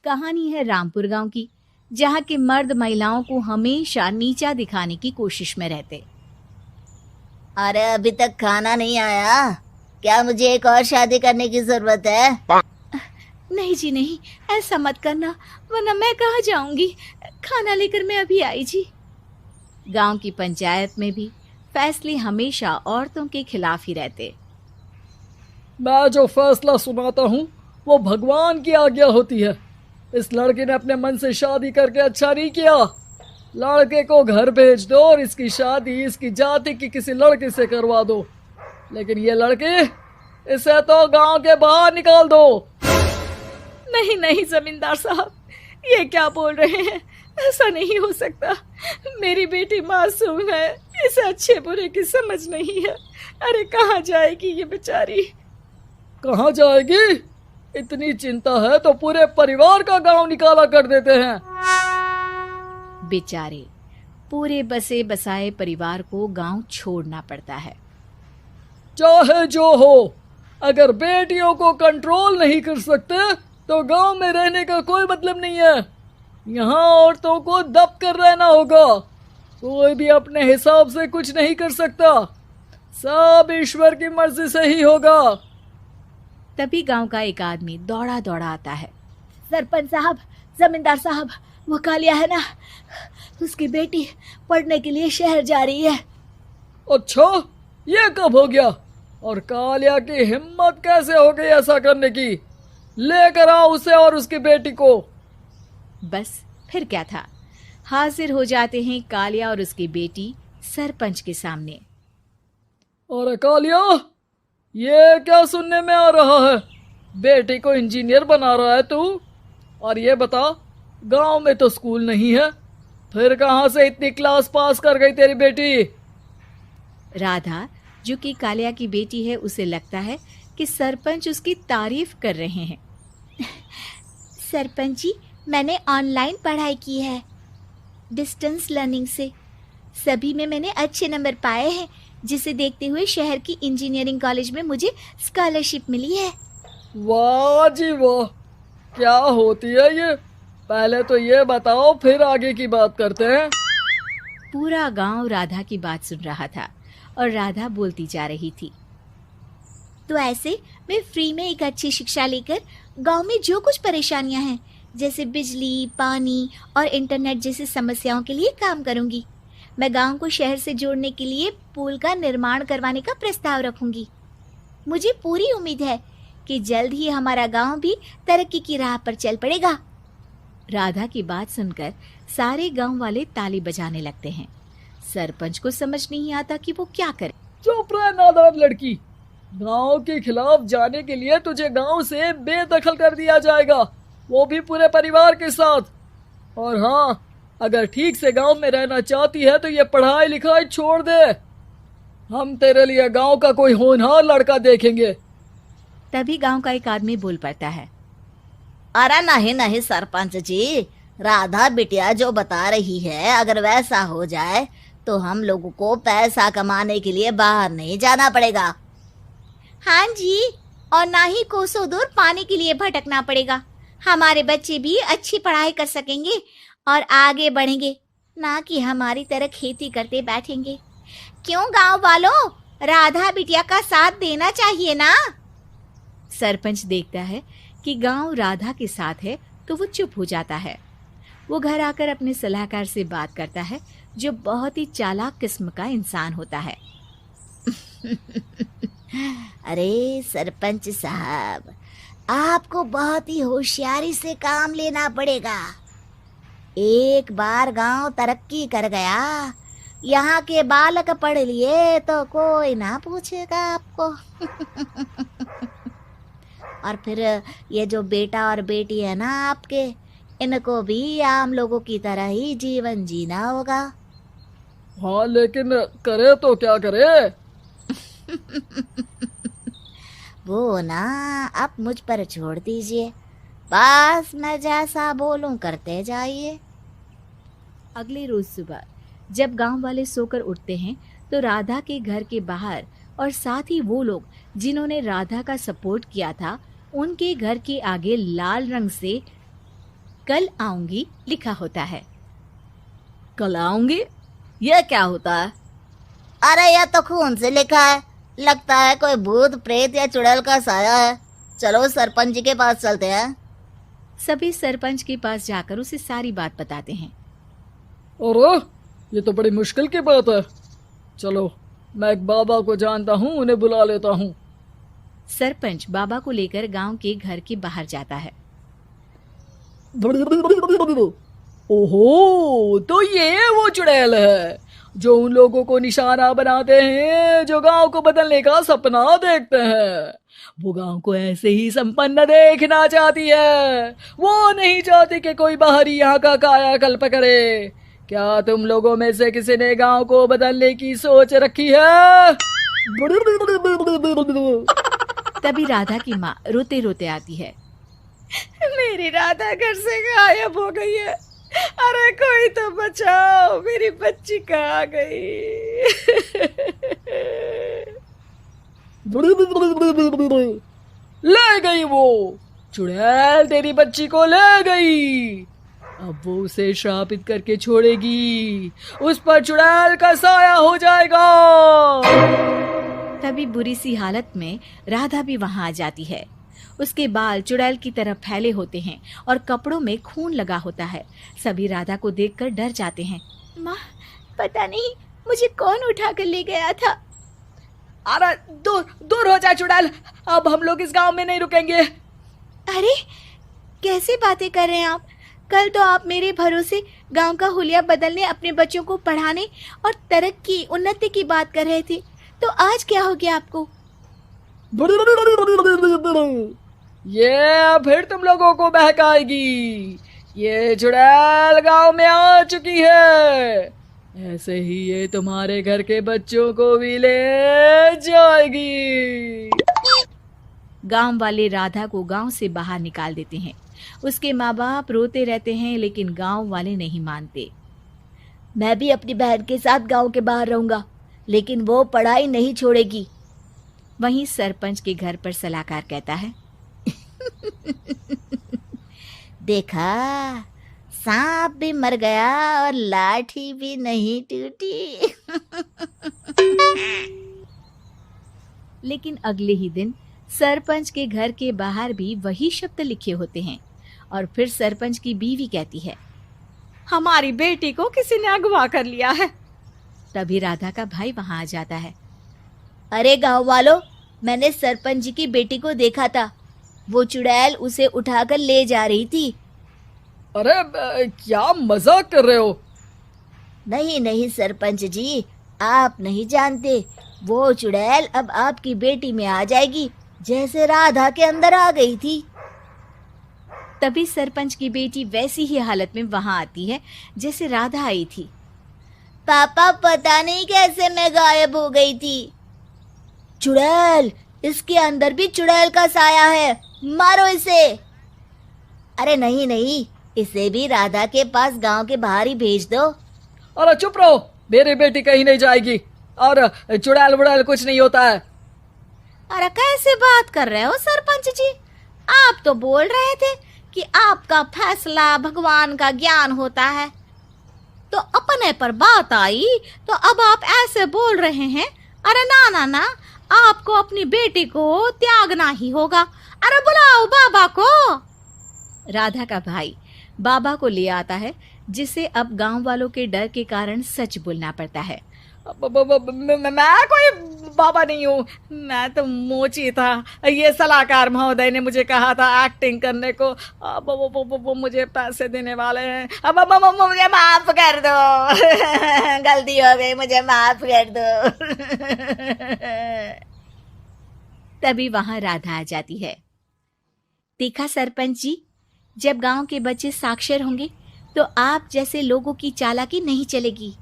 कहानी है रामपुर गांव की, जहां के मर्द महिलाओं को हमेशा नीचा दिखाने की कोशिश में रहते। अरे अभी तक खाना नहीं आया, क्या मुझे एक और शादी करने की जरूरत है? नहीं जी नहीं, ऐसा मत करना, वरना मैं कहाँ जाऊंगी। खाना लेकर मैं अभी आई जी। गांव की पंचायत में भी फैसले हमेशा औरतों के खिलाफ ही रहते। मैं जो फैसला सुनाता हूँ वो भगवान की आज्ञा होती है। इस लड़के ने अपने मन से शादी करके अच्छा नहीं किया। लड़के को घर भेज दो और इसकी शादी इसकी जाति की किसी लड़के से करवा दो, लेकिन ये लड़की, इसे तो गांव के बाहर निकाल दो। नहीं नहीं जमींदार साहब, ये क्या बोल रहे हैं? ऐसा नहीं हो सकता। मेरी बेटी मासूम है, इसे अच्छे बुरे की समझ नहीं है। अरे कहाँ जाएगी ये बेचारी? कहाँ जाएगी? इतनी चिंता है तो पूरे परिवार का गांव निकाला कर देते हैं। बेचारे पूरे बसे बसाए परिवार को गांव छोड़ना पड़ता है। चाहे जो हो, अगर बेटियों को कंट्रोल नहीं कर सकते तो गांव में रहने का कोई मतलब नहीं है। यहाँ औरतों को दब कर रहना होगा। कोई भी अपने हिसाब से कुछ नहीं कर सकता, सब ईश्वर की मर्जी से ही होगा। तभी गांव का एक आदमी दौड़ा दौड़ा आता है। सरपंच साहब, जमींदार साहब, वो कालिया है ना, उसकी बेटी पढ़ने के लिए शहर जा रही है। अच्छा, ये कब हो गया? और कालिया की हिम्मत कैसे हो गई ऐसा करने की? लेकर आओ उसे और उसकी बेटी को। बस फिर क्या था, हाजिर हो जाते हैं कालिया और उसकी बेटी सरपंच के सामने। अरे कालिया, ये क्या सुनने में आ रहा है? बेटी को इंजीनियर बना रहा है तू? और ये बता, गांव में तो स्कूल नहीं है, फिर कहां से इतनी क्लास पास कर गई तेरी बेटी? राधा, जो कि कालिया की बेटी है, उसे लगता है कि सरपंच उसकी तारीफ कर रहे हैं। सरपंच जी, मैंने ऑनलाइन पढ़ाई की है, डिस्टेंस लर्निंग से। सभी में मैंने अच्छे नंबर पाए हैं, जिसे देखते हुए शहर की इंजीनियरिंग कॉलेज में मुझे स्कॉलरशिप मिली है। वाह जी वाह, क्या होती है ये? पहले तो ये बताओ, फिर आगे की बात करते हैं। पूरा गांव राधा की बात सुन रहा था और राधा बोलती जा रही थी। तो ऐसे मैं फ्री में एक अच्छी शिक्षा लेकर गांव में जो कुछ परेशानियां हैं, जैसे बिजली, पानी और इंटरनेट जैसी समस्याओं के लिए काम करूंगी। मैं गांव को शहर से जोड़ने के लिए पुल का निर्माण करवाने का प्रस्ताव रखूंगी। मुझे पूरी उम्मीद है कि जल्द ही हमारा गांव भी तरक्की की राह पर चल पड़ेगा। राधा की बात सुनकर सारे गांव वाले ताली बजाने लगते हैं। सरपंच को समझ नहीं आता कि वो क्या करे। चुप रह नादान लड़की, गांव के खिलाफ जाने के लिए तुझे गांव से बेदखल कर दिया जाएगा, वो भी पूरे परिवार के साथ। और हाँ, अगर ठीक से गांव में रहना चाहती है तो ये पढ़ाई लिखाई छोड़ दे। हम तेरे लिए गांव का कोई होनहार लड़का देखेंगे। तभी गांव का एक आदमी बोल पड़ता है। अरे नहीं नहीं सरपंच जी, राधा बिटिया जो बता रही है, अगर वैसा हो जाए तो हम लोगों को पैसा कमाने के लिए बाहर नहीं जाना पड़ेगा। हाँ जी, और ना ही कोसों दूर पानी के लिए भटकना पड़ेगा। हमारे बच्चे भी अच्छी पढ़ाई कर सकेंगे और आगे बढ़ेंगे, ना कि हमारी तरह खेती करते बैठेंगे। क्यों गांव वालों, राधा बिटिया का साथ देना चाहिए ना। सरपंच देखता है कि गांव राधा के साथ है तो वो चुप हो जाता है। वो घर आकर अपने सलाहकार से बात करता है, जो बहुत ही चालाक किस्म का इंसान होता है। अरे सरपंच साहब, आपको बहुत ही होशियारी से काम लेना पड़ेगा। एक बार गांव तरक्की कर गया, यहाँ के बालक पढ़ लिए तो कोई ना पूछेगा आपको। और फिर ये जो बेटा और बेटी है ना आपके, इनको भी आम लोगों की तरह ही जीवन जीना होगा। हाँ, लेकिन करे तो क्या करे? वो ना आप मुझ पर छोड़ दीजिए, बस मैं जैसा बोलूं करते जाइए। अगले रोज सुबह जब गांव वाले सोकर उठते हैं तो राधा के घर के बाहर और साथ ही वो लोग जिन्होंने राधा का सपोर्ट किया था, उनके घर के आगे लाल रंग से कल आऊंगी लिखा होता है। कल आऊंगी, यह क्या होता है? अरे यह तो खून से लिखा है, लगता है कोई भूत प्रेत या चुड़ैल का साया है। चलो सरपंच जी के पास चलते हैं। सभी सरपंच के पास जाकर उसे सारी बात बताते हैं। अरे ये तो बड़ी मुश्किल की बात है। चलो मैं एक बाबा को जानता हूँ, उन्हें बुला लेता हूँ। सरपंच बाबा को लेकर गांव के घर के बाहर जाता है। ओहो, तो ये वो चुड़ैल है जो उन लोगों को निशाना बनाते हैं जो गांव को बदलने का सपना देखते हैं। वो गांव को ऐसे ही संपन्न देखना चाहती है। वो नहीं चाहती कि कोई बाहरी यहाँ का कायाकल्प करे। क्या तुम लोगों में से किसी ने गांव को बदलने की सोच रखी है? तभी राधा की माँ रोते रोते आती है। मेरी राधा घर से गायब हो गई है। अरे कोई तो बचाओ, मेरी बच्ची कहाँ गई? ले गई वो चुड़ैल, तेरी बच्ची को ले गई। अब वो उसे श्रापित करके छोड़ेगी, उस पर चुड़ैल का साया हो जाएगा। तभी बुरी सी हालत में राधा भी वहां आ जाती है। उसके बाल चुड़ैल की तरह फैले होते हैं और कपड़ों में खून लगा होता है। सभी राधा को देखकर डर जाते हैं। माँ, पता नहीं मुझे कौन उठा कर ले गया था। अरे दूर दूर हो जा चुड़ैल, अब हम लोग इस गांव में नहीं रुकेंगे। अरे कैसे बातें कर रहे हैं आप? कल तो आप मेरे भरोसे गांव का हुलिया बदलने, अपने बच्चों को पढ़ाने और तरक्की उन्नति की बात कर रहे थे, तो आज क्या हो गया आपको? ये फिर तुम लोगों को बहकाएगी। ये चुड़ैल गांव में आ चुकी है, ऐसे ही ये तुम्हारे घर के बच्चों को भी ले जाएगी। गांव वाले राधा को गांव से बाहर निकाल देते हैं। उसके माँ बाप रोते रहते हैं, लेकिन गांव वाले नहीं मानते। मैं भी अपनी बहन के साथ गांव के बाहर रहूंगा, लेकिन वो पढ़ाई नहीं छोड़ेगी। वहीं सरपंच के घर पर सलाहकार कहता है। देखा, सांप भी मर गया और लाठी भी नहीं टूटी। लेकिन अगले ही दिन सरपंच के घर के बाहर भी वही शब्द लिखे होते हैं। और फिर सरपंच की बीवी कहती है, हमारी बेटी को किसी ने अगवा कर लिया है। तभी राधा का भाई वहां आ जाता है। अरे गांव वालों, मैंने सरपंच जी की बेटी को देखा था। वो चुड़ैल उसे उठाकर ले जा रही थी। अरे क्या मजाक कर रहे हो? नहीं नहीं सरपंच जी, आप नहीं जानते। वो चुड़ैल अब आपकी बेटी में आ जाएगी, जैसे राधा के अंदर आ गई थी। तभी सरपंच की बेटी वैसी ही हालत में वहां आती है जैसे राधा आई थी। पापा, पता नहीं कैसे मैं गायब हो गई थी। चुड़ैल, इसके अंदर भी चुड़ैल का साया है, मारो इसे। अरे नहीं नहीं, इसे भी राधा के पास गांव के बाहर ही भेज दो। अरे चुप रहो, मेरी बेटी कहीं नहीं जाएगी और चुड़ैल बुड़ैल कुछ नहीं होता है। अरे कैसे बात कर रहे हो सरपंच जी? आप तो बोल रहे थे कि आपका फैसला भगवान का ज्ञान होता है, तो अपने पर बात आई तो अब आप ऐसे बोल रहे हैं। अरे ना ना ना, आपको अपनी बेटी को त्यागना ही होगा। अरे बुलाओ बाबा को। राधा का भाई बाबा को ले आता है, जिसे अब गांव वालों के डर के कारण सच बोलना पड़ता है। मैं कोई बाबा नहीं हूँ, मैं तो मोची था। ये सलाहकार महोदय ने मुझे कहा था एक्टिंग करने को। अब वो मुझे पैसे देने वाले हैं। अब मुझे माफ कर दो। गलती हो गई, मुझे माफ कर दो। तभी वहां राधा आ जाती है। देखा सरपंच जी, जब गांव के बच्चे साक्षर होंगे तो आप जैसे लोगों की चालाकी नहीं चलेगी।